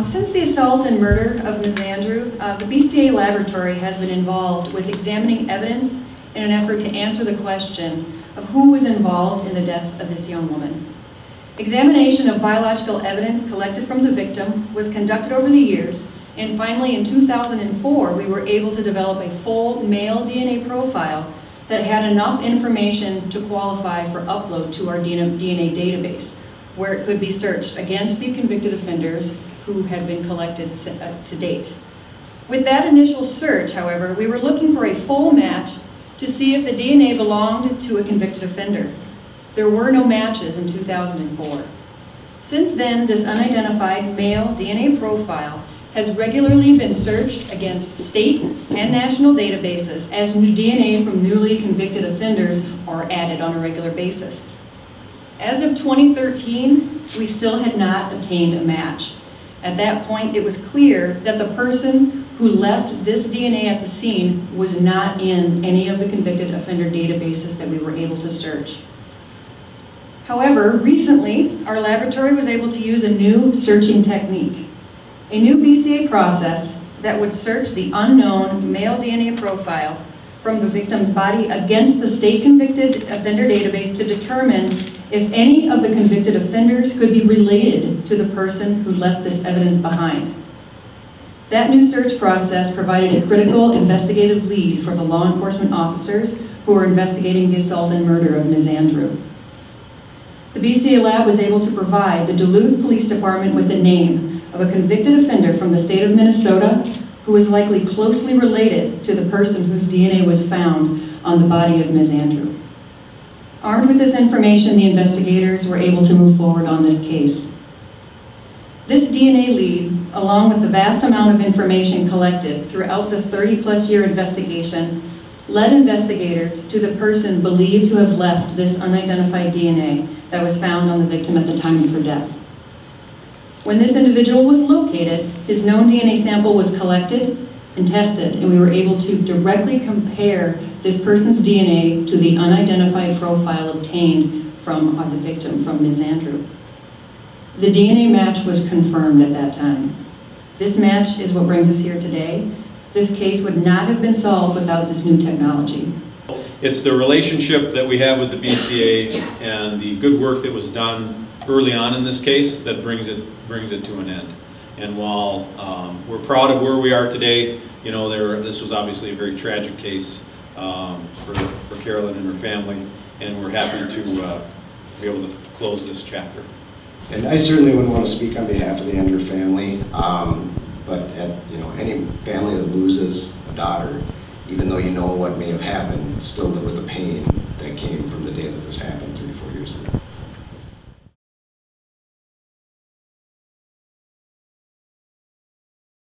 Since the assault and murder of Ms. Andrew, the BCA laboratory has been involved with examining evidence in an effort to answer the question of who was involved in the death of this young woman. Examination of biological evidence collected from the victim was conducted over the years, and finally in 2004 we were able to develop a full male DNA profile that had enough information to qualify for upload to our DNA database, where it could be searched against the convicted offenders who had been collected to date. With that initial search, however, we were looking for a full match to see if the DNA belonged to a convicted offender. There were no matches in 2004. Since then, this unidentified male DNA profile has regularly been searched against state and national databases as new DNA from newly convicted offenders are added on a regular basis. As of 2013, we still had not obtained a match. At that point, it was clear that the person who left this DNA at the scene was not in any of the convicted offender databases that we were able to search. However, recently, our laboratory was able to use a new searching technique, a new BCA process that would search the unknown male DNA profile from the victim's body against the state convicted offender database to determine if any of the convicted offenders could be related to the person who left this evidence behind. That new search process provided a critical investigative lead for the law enforcement officers who were investigating the assault and murder of Ms. Andrew. The BCA lab was able to provide the Duluth Police Department with the name of a convicted offender from the state of Minnesota who was likely closely related to the person whose DNA was found on the body of Ms. Andrew. Armed with this information, the investigators were able to move forward on this case. This DNA lead, along with the vast amount of information collected throughout the 30-plus year investigation, led investigators to the person believed to have left this unidentified DNA that was found on the victim at the time of her death. When this individual was located, his known DNA sample was collected and tested, and we were able to directly compare this person's DNA to the unidentified profile obtained from the victim, from Ms. Andrew. The DNA match was confirmed at that time. This match is what brings us here today. This case would not have been solved without this new technology. It's the relationship that we have with the BCA and the good work that was done early on in this case that brings it to an end. And while we're proud of where we are today, you know, this was obviously a very tragic case for Carolyn and her family, and we're happy to be able to close this chapter. And I certainly wouldn't want to speak on behalf of the Andrew family, but any family that loses a daughter, even though you know what may have happened, still live with the pain that came from the day that this happened 3 or 4 years ago.